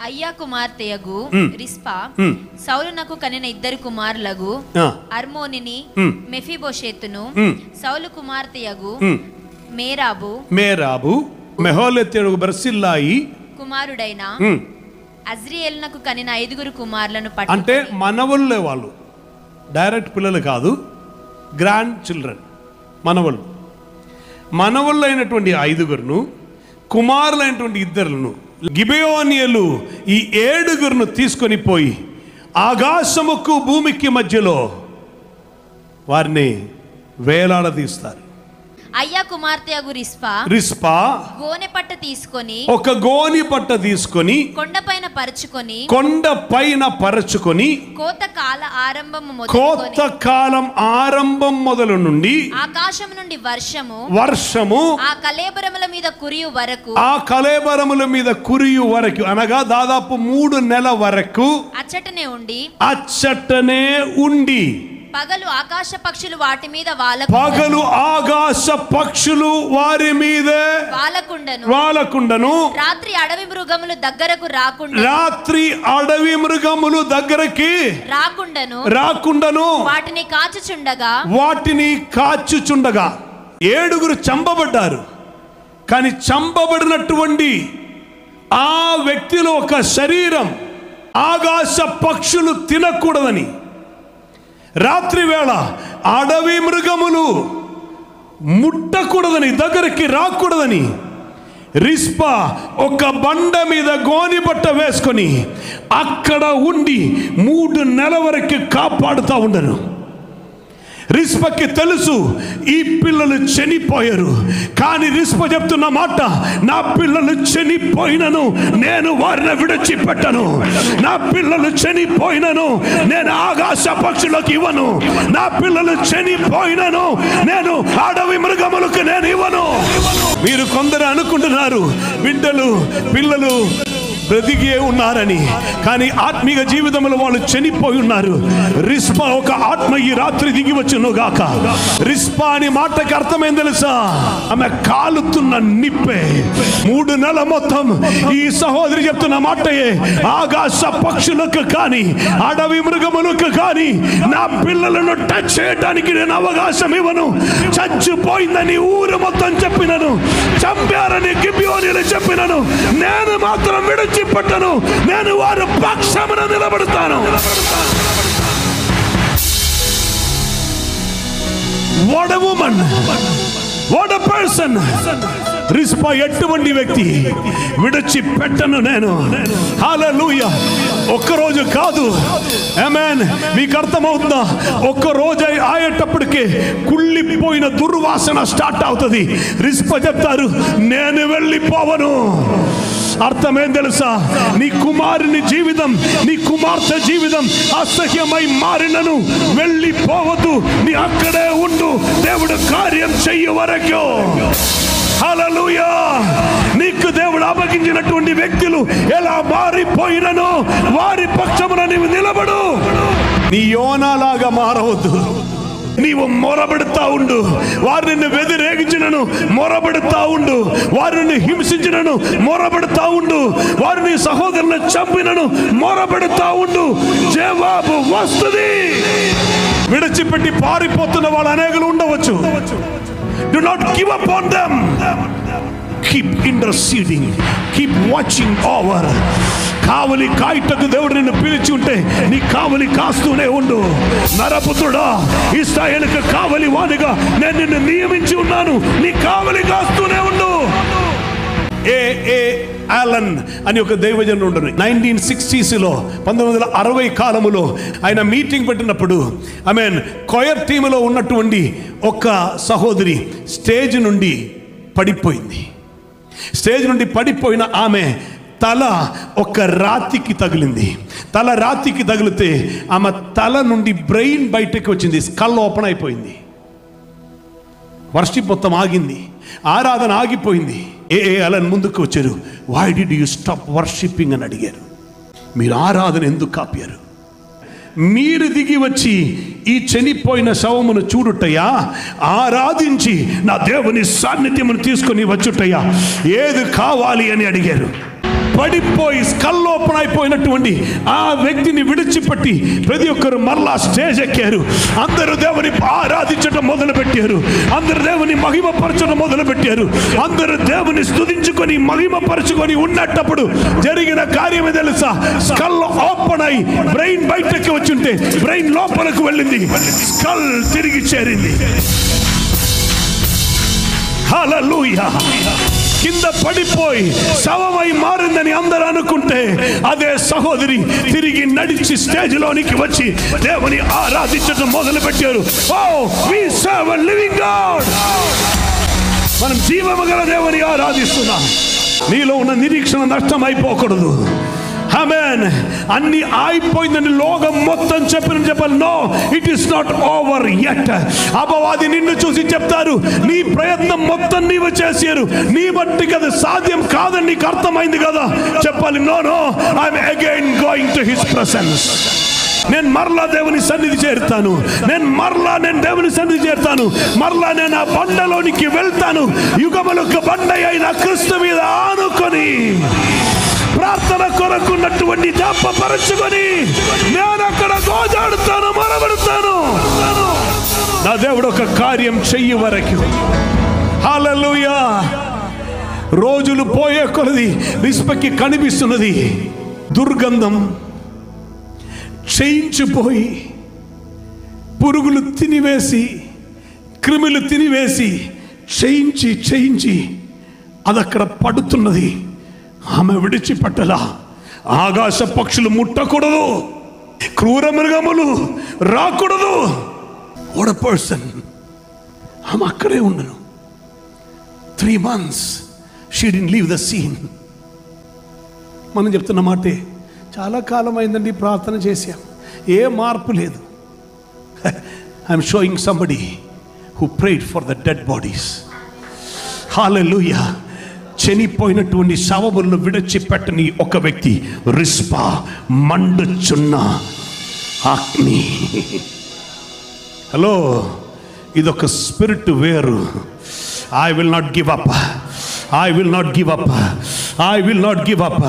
అయ్యా కుమార్తెయగు రిస్పా సౌలునకు కనిన ఇద్దరు కుమారులగు అర్మోనిని మెఫీబోషెతును సౌలు కుమార్తెయగు మేరాబు మెహోలెతెయగు బర్సిల్లాయి కుమారుడైన అజ్రియేలునకు కనిన 5 కుమారులను పట్టుకొని, అంటే మనవళ్ళే వాళ్ళు, డైరెక్ట్ పిల్లలు కాదు, గ్రాండ్ చిల్డ్రన్, మనవళ్ళు అయినటువంటి 5 కుమారులైనటువంటి 2 గిబెయోనియలు ఈ 7 తీసుకొని పోయి ఆకాశముకు భూమికి మధ్యలో వారిని వేలాడదీస్తారు. అయ్యా కుమార్తెయగు రిస్పా గోనె పట్ట తీసుకొని, ఒక గోని పట్ట తీసుకొని కొండపైన పరచుకొని కోత కాలం ఆరంభం మొదలు నుండి ఆకాశం నుండి వర్షము ఆ కళేబరముల మీద కురియు వరకు అనగా దాదాపు 3 నెలల వరకు అచ్చటనే ఉండి పగలు ఆకాశ పక్షులు వారి మీద వాలకుండను రాత్రి అడవి మృగములు దగ్గరకి రాకుండను వాటిని కాచుచుండగా 7 చంపబడ్డారు. కానీ చంపబడినటువంటి ఆ వ్యక్తిలో ఒక శరీరం ఆకాశ పక్షులు తినకూడదని, రాత్రి వేళ అడవి మృగములు ముట్టకూడదని, దగ్గరికి రాకూడదని రిస్పా ఒక బండ మీద గోని బట్ట వేసుకొని అక్కడ ఉండి 3 నెలల వరకు కాపాడుతూ ఉండను. రిస్పాకి తెలుసు ఈ పిల్లలు చనిపోయారు, కానీ రిస్పా చెప్తున్న మాట, నా పిల్లలు చనిపోయినను నేను వారిని విడిచిపెట్టను, నా పిల్లలు చనిపోయినను నేను ఆకాశ పక్షులకు ఇవ్వను, నా పిల్లలు చనిపోయినను నేను అడవి మృగములకు నేను ఇవ్వను. మీరు కొందరు అనుకుంటున్నారు పిల్లలు బ్రతికే ఉన్నారని, కానీ ఆత్మీయ జీవితంలో వాళ్ళు చనిపోయి ఉన్నారు. రిస్పా ఒక ఆత్మ ఈ రాత్రి దిగి వచ్చును గాక. రిస్పా అని మాటకి అర్థమైంది తెలుసా? ఆమె కాలుతున్న నిప్పే. 3 నెలల మొత్తం ఈ సహోదరి చెప్తున్న మాటయే, ఆకాశ పక్షులకు కానీ అడవి మృగములకు కానీ నా పిల్లలను టచ్ చేయడానికి నేను అవకాశం ఇవ్వను. చచ్చిపోయిందని ఊరు మొత్తం చెప్పినను, చంపారని గిబియోనీయులు చెప్పినను, నేను మాత్రం విడిచిపెట్టను, నేను వారి పక్షమున నిలబడతాను. What a woman, what a person. Rizpah ఎటువంటి వ్యక్తి, విడిచిపెట్టను నేను. హల్లెలూయా. ఒక్కరోజు కాదు, ఆమేన్. మీకు అర్థమవుతుందా? ఒక్కరోజు అయ్యేటప్పటికే కుళ్ళిపోయిన దుర్వాసన స్టార్ట్ అవుతుంది. రిస్పా చెప్తారు, నేను వెళ్ళిపోవను. అర్థమేం తెలుసా? నీ కుమారుని జీవితం, నీ కుమార్తె జీవితం అసహ్యమై మారినను వెళ్ళిపోవద్దు, నీ అక్కడే ఉండు, దేవుడు కార్యం చెయ్యు వరకు. హల్లెలూయా. నీకు దేవుడు అప్పగించినటువంటి వ్యక్తులు ఎలా మారిపోయినను వారి పక్షమున నీవు నిలబడు. నీ యోనాలాగా మారవద్దు. నీవు మొరబెడతా ఉండు. వారు నిన్ను వ్యతిరేకించినను మొరబెడతా ఉండు, వారిని హింసించినను మొరబెడతా ఉండు, వారిని సహోదరులను చంపినను మొరబెడతా ఉండు. జవాబు వస్తుంది. విడిచిపెట్టి పారిపోతున్న వాళ్ళు అనేకులు ఉండవచ్చు. Do not give up on them. Keep interceding, keep watching over. కావలి కాయటకు దేవుడు నిన్ను పిలిచి ఉంటే నీ కావలి కాస్తూనే ఉండు. నరపుత్రుడా, ఇశ్రాయేలుకు కావలి వానిగా నేను నిన్ను నియమించి ఉన్నాను, నీ కావలి కాస్తూనే ఉండు. ఆలన్ అని ఒక దైవజనుడు ఉండను. 1960s 1960 కాలములో ఆయన మీటింగ్ పెట్టినప్పుడు కొయర్ టీములో ఉన్నటువంటి ఒక సహోదరి స్టేజ్ నుండి పడిపోయిన ఆమె తల ఒక రాతికి తగిలింది. తల రాతికి తగిలితే ఆమె తల నుండి బ్రెయిన్ బయటకు వచ్చింది, స్కల్ ఓపెన్ అయిపోయింది. వర్షిప్ మొత్తం ఆగింది, ఆరాధన ఆగిపోయింది. అలన్ ముందుకు వచ్చారు. Why did you stop worshipping అని అడిగారు. మీరు ఆరాధన ఎందుకు ఆపారు? మీరు దిగి వచ్చి ఈ చనిపోయిన శవమును చూడుటయ్యా, ఆరాధించి నా దేవుని సాన్నిధ్యమును తీసుకొని వచ్చుటయ్యా, ఏది కావాలి అని అడిగారు. పడిపోయి స్కల్ ఓపెన్ అయిపోయినటువంటి ఆ వ్యక్తిని విడిచిపెట్టి ప్రతి ఒక్కరు మరలా స్టేజ్ ఎక్కారు. అందరూ దేవుని ఆరాధించడం మొదలు పెట్టారు. అందరూ దేవుని మహిమపరచడం మొదలు పెట్టారు. అందరూ దేవుని స్తుతించుకొని మహిమపరచుకొని ఉన్నప్పుడు జరిగిన కార్యమే తెలుసా? స్కల్ ఓపెన్ అయి బ్రెయిన్ బయటకి వచ్చింటే బ్రెయిన్ లోపలకు వెళ్ళింది, స్కల్ తిరిగి చేరింది. హల్లెలూయా. కింద పడిపోయి శవమై మారిందని అందరూ అనుకుంటే అదే సహోదరి తిరిగి నడిచి స్టేజ్ లోనికి వచ్చి దేవుని ఆరాధించడం మొదలు పెట్టారు. O we serve a living God. మనం జీవము గల దేవుని ఆరాధిస్తున్నాం. నీలో ఉన్న నిరీక్షణ నష్టం అయిపోకూడదు. ఆమేన్. అన్ని అయిపోయిందని లోకం మొత్తం చెప్పాలి. No, it is not over yet. అపవాది నిన్ను చూసి చెప్తారు, నీ ప్రయత్నం మొత్తం నీవు చేశారు, నీ బట్టి కదా సాధ్యం కాదని నీకు అర్థమైంది కదా. చెప్పాలి, no no, I'm again going to his presence. నేను మరలా దేవుని సన్నిధి చేరుతాను. నేను దేవుని సన్నిధి చేరుతాను. మరలా నేను ఆ బండలోనికి వెళ్తాను. యుగములకు బండ అయిన క్రీస్తు మీద ఆనుకొని ప్రార్థన కొరకున్నటువంటి జాపపరచుకొని నేను అక్కడ గోజాడుతాను, మొరబెడతాను. నా దేవుడు ఒక కార్యం చెయ్యి వరకు. హల్లెలూయా. రోజులు పోయే కొలది రిస్పకి కనిపిస్తున్నది దుర్గంధం, చేయించిపోయి పురుగులు తినివేసి క్రిములు తినివేసి చేయించి అదక్కడ పడుతున్నది. ఆమె విడిచిపెట్టలా. ఆకాశ పక్షులు ముట్టకూడదు, క్రూర మృగములు రాకూడదు. What a person. ఆమె అక్కడే ఉండను. 3 months she didn't leave the scene. మనం చెప్తున్న మాటే, చాలా కాలం అయిందండి ప్రార్థన చేశాం, ఏ మార్పు లేదు. I'm showing somebody who prayed for the dead bodies. Hallelujah. చనిపోయినటువంటి శవములను విడిచిపెట్టని ఒక వ్యక్తి, రిస్పా, మండుచున్న అగ్ని. హలో, ఇదొక స్పిరిట్ వేరు. I will not give up. I will not give up. I will not give up.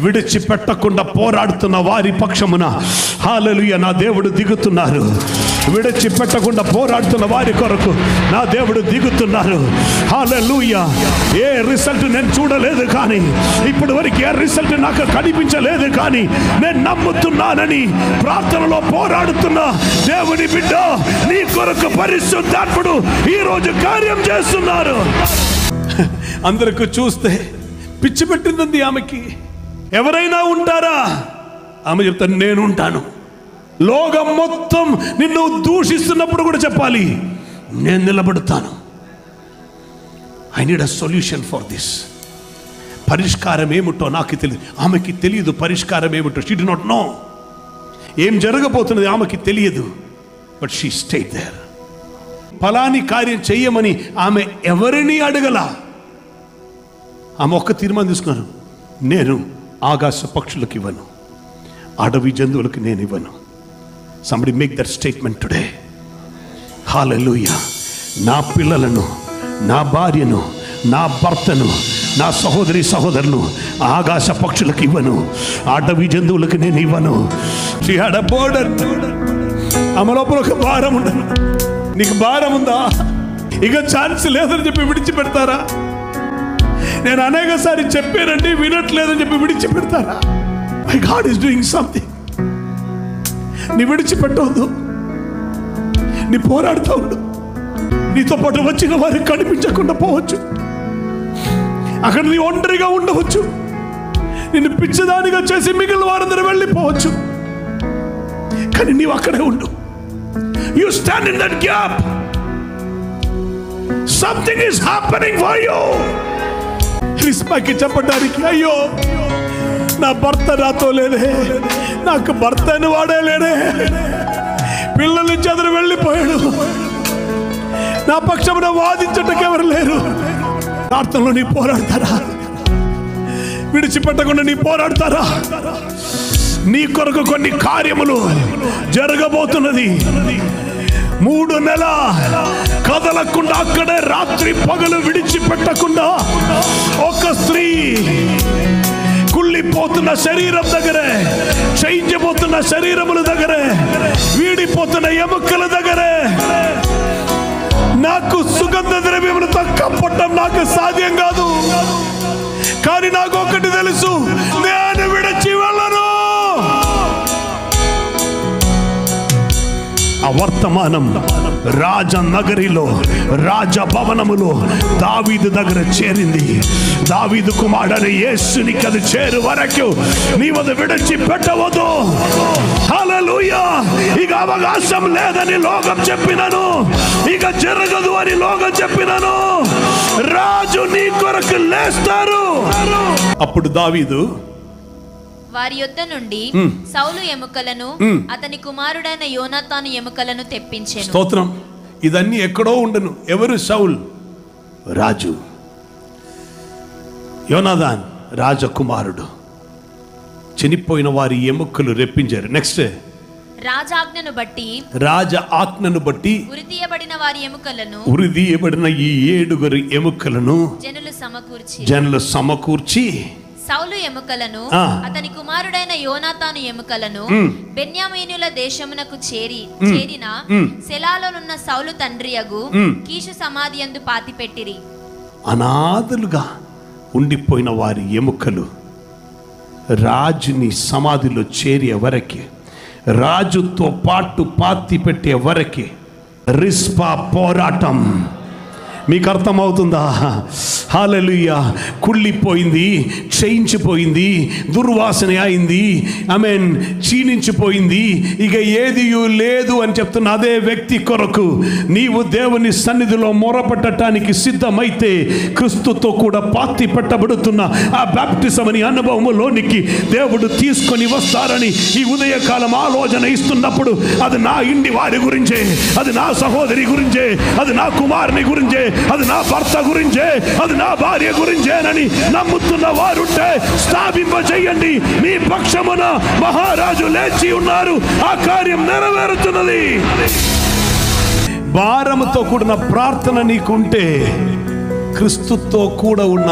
విడిచిపెట్టకుండా పోరాడుతున్న వారి పక్షమున హల్లెలూయా నా దేవుడు దిగుతున్నారు. విడిచిపెట్టకుండా పోరాడుతున్న వారి కొరకు నా దేవుడు దిగుతున్నారు. హల్లెలూయా. ఏ రిజల్ట్ నేను చూడలేదు, కానీ ఇప్పటి వరకు ఏ రిజల్ట్ నాకు కనిపించలేదు, కానీ నేను నమ్ముతున్నానని ప్రార్థనలో పోరాడుతున్న దేవుని బిడ్డ, నీ కొరకు పరిశుద్ధాత్ముడు ఈ రోజు కార్యం చేస్తున్నారు. అందరికి చూస్తే పిచ్చి పెట్టింది ఆమెకి. ఎవరైనా ఉంటారా? ఆమె చెప్తాను, నేను ఉంటాను. లోకం మొత్తం నిన్ను దూషిస్తున్నప్పుడు కూడా చెప్పాలి, నేను నిలబడతాను. I need a solution for this. పరిష్కారం ఏమిటో నాకు తెలియదు. ఆమెకి తెలియదు పరిష్కారం ఏమిటో. She did not know. ఏం జరగబోతున్నది ఆమెకి తెలియదు. But she stayed there. ఫలాని కార్యం చెయ్యమని ఆమె ఎవరిని అడగల. ఆమె ఒక్క తీర్మానం తీసుకున్నారు, నేను ఆకాశ పక్షులకు ఇవ్వను, అడవి జంతువులకు నేను ఇవ్వను. Somebody make that statement today. Hallelujah. నా పిల్లలను, నా భార్యను, నా భర్తను, నా సహోదరి సహోదరులు ఆకాశ పక్షులకు ఇవ్వను, అడవి జంతువులకు నేను ఇవ్వను. She had a burden. ఆమె లోపల ఒక భారం ఉండదు. నీకు భారం ఉందా? ఇక ఛాన్స్ లేదని చెప్పి విడిచిపెడతారా? నేను అనేకసారి చెప్పానండి, వినట్లేదని చెప్పి విడిచిపెడతారా? My God is doing something. నీ విడిచిపెట్టవద్దు, నీ పోరాడుతూ ఉండు. నీతో పాటు వచ్చిన వారికి కనిపించకుండా పోవచ్చు, అక్కడ నీ ఒంటరిగా ఉండవచ్చు, నిన్ను పిచ్చిదానిగా చేసి మిగిలిన వారందరూ వెళ్ళిపోవచ్చు, కానీ నీవు అక్కడే ఉండు. You stand in that gap. Something is happening for you. రిస్పాకి చెప్పడానికి, అయ్యో నా భర్త నాతో లేదే, నాకు భర్త అని వాడే లేడే, పిల్లల నుంచి అతను వెళ్ళిపోయాడు, నా పక్షమున వాదించటకు ఎవరు లేరు. ప్రార్థనలో నీ పోరాడతారా? విడిచిపెట్టకుండా నీ పోరాడతారా? నీ కొరకు కొన్ని కార్యములు జరగబోతున్నది. 3 నెలల కదలకుండా అక్కడే రాత్రి పగలు విడిచిపెట్టకుండా ఒక స్త్రీ కుళ్ళిపోతున్న శరీరం దగ్గరే, క్షయించిపోతున్న శరీరముల దగ్గరే, వీడిపోతున్న ఎముకల దగ్గరే నాకు సుగంధ ద్రవ్యములతో కప్పటం నాకు సాధ్యం కాదు. కానీ నాకు ఒకటి తెలుసు, నేను విడిచి వెళ్ళను. ఆ వర్తమానం రాజనగరిలో, రాజభవనములో దావీదు దగ్గర చేరింది. దావీదు కుమారుడైన యేసునికి అది చేరు వరకు నీవది విడిచి పెట్టవద్దు. హల్లెలూయా. ఇక అవకాశం లేదని లోకం చెప్పినను, ఇక జరగదు అని లోకం చెప్పినను, రాజు నీ కొరకు లేస్తారు. అప్పుడు దావీదు వారి యొద్ద నుండి సౌలు ఎముకలను అతని కుమారుడైన యోనాతాను ఎముకలను తెప్పించెను. స్తోత్రం. ఇదన్నీ ఎక్కడో ఉండను. ఎవరు? సౌల్ రాజు, యోనాతాన్ రాజకుమారుడు. చనిపోయిన వారి ఎముకలు రెప్పించారు. నెక్స్ట్, రాజాజ్ఞను బట్టి, రాజ ఆజ్ఞను బట్టి ఉరితీయబడిన వారి ఎముకలను, ఉరితీయబడిన ఈ 7 ఎముకలను జనులు సమకూర్చి సౌలు ఎముకలను అతని కుమారుడైన యోనాతాను ఎముకలను బెన్యామీనుల దేశమునకు చేరిన సెలాలోనున్న సౌలు తండ్రియగు కీషు సమాధి యందు పాతిపెట్టిరి. అనాథలుగా ఉండిపోయిన వారి ఎముకలు రాజుని సమాధిలో చేరే వరకే, రాజుతో పాటు పాతి పెట్టే వరకే రిస్పా పోరాటం. మీకు అర్థమవుతుందా? హల్లెలూయా. కుళ్ళిపోయింది, క్షయించిపోయింది, దుర్వాసన అయింది, ఆమేన్, క్షీణించిపోయింది, ఇక ఏది లేదు అని చెప్తున్న అదే వ్యక్తి కొరకు నీవు దేవుని సన్నిధిలో మొరపెట్టడానికి సిద్ధమైతే క్రీస్తుతో కూడా పాతి పెట్టబడుతున్న ఆ బాప్టిజం అనే అనుభవములోనికి దేవుడు తీసుకొని వస్తారని ఈ ఉదయకాలం ఆలోచన ఇస్తున్నప్పుడు అది నా ఇంటి వారి గురించే, అది నా సహోదరి గురించే, అది నా కుమారుని గురించే, అది నా భర్త గురించే, అది నా భార్య గురించేనని నమ్ముతున్న వారుంటే స్థాపింపజేయండి. మీ పక్షమున మహారాజు లేచి ఉన్నారు. ఆ కార్యం నెరవేరుతున్నది. భారముతో కూడిన ప్రార్థన నీకుంటే క్రీస్తుతో కూడా ఉన్న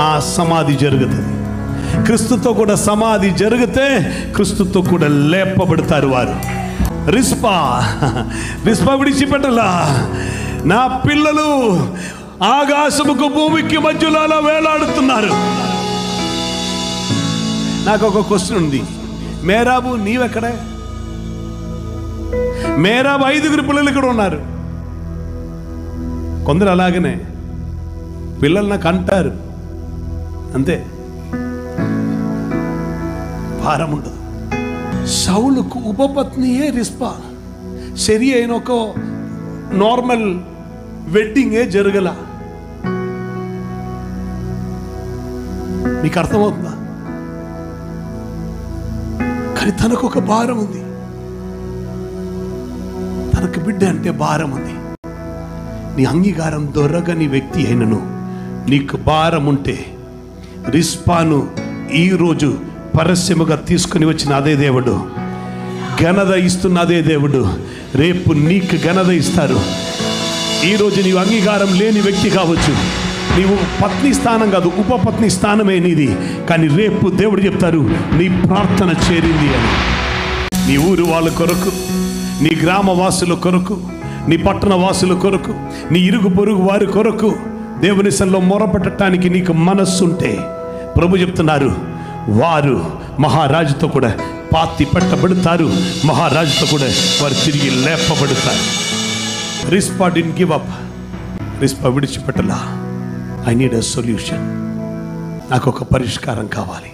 ఆ సమాధి జరుగుతుంది. క్రీస్తుతో కూడా సమాధి జరిగితే క్రీస్తుతో కూడా లేపబడతారు వారు. రిస్పా విడిచిపెట్టలా. నా పిల్లలు ఆకాశముకు భూమికి మధ్యలో అలా వేలాడుతున్నారు. నాకు ఒక క్వశ్చన్ ఉంది. మేరాబు నీవెక్కడే? మేరాబు 5 పిల్లలు ఇక్కడ ఉన్నారు. కొందరు అలాగనే పిల్లలు నాకు అంటారు, అంతే, భారం ఉండదు. సౌలుకు ఉపపత్నియే రిస్పా. సరి అయిన ఒక నార్మల్ వెడ్డింగే జరగల. మీకు అర్థమవుతుందా? కానీ తనకు ఒక భారం ఉంది. తనకు బిడ్డ అంటే భారం ఉంది. నీ అంగీకారం దొరకని వ్యక్తి అయినను నీకు భారం ఉంటే రిస్పాను ఈరోజు పరస్యముగా తీసుకుని వచ్చిన అదే దేవుడు, ఘనత ఇస్తున్న అదే దేవుడు రేపు నీకు ఘనత ఇస్తారు. ఈరోజు నీవు అంగీకారం లేని వ్యక్తి కావచ్చు, నీవు పత్ని స్థానం కాదు, ఉపపత్ని స్థానమే నీది. కానీ రేపు దేవుడు చెప్తారు నీ ప్రార్థన చేరింది అని. నీ ఊరు వాళ్ళ కొరకు, నీ గ్రామ వాసుల కొరకు, నీ పట్టణ వాసుల కొరకు, నీ ఇరుగు పొరుగు వారి కొరకు దేవుని సన్నిధిలో మొరపెట్టడానికి నీకు మనస్సుంటే ప్రభు చెప్తున్నారు వారు మహారాజుతో కూడా పాతి పెట్టబడతారు. మహారాజుతో కూడా వారు తిరిగి లేపబడతారు. Rizpah didn't give up. Rizpah విడిచిపెట్టలా. I need a solution. నాకు ఒక పరిష్కారం కావాలి.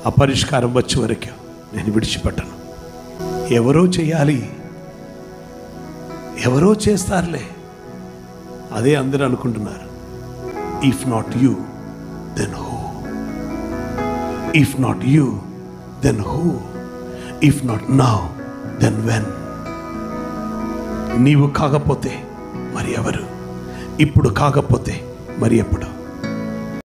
ఆ పరిష్కారం వచ్చే వరకు నేను విడిచిపెట్టను. ఎవరో చేయాలి, ఎవరో చేస్తారులే, అదే అందరూ అనుకుంటున్నారు. If not you then who? If not you then who? If not now then when? నీవు కాకపోతే మరి ఎవరు? ఇప్పుడు కాకపోతే మరి ఎప్పుడు?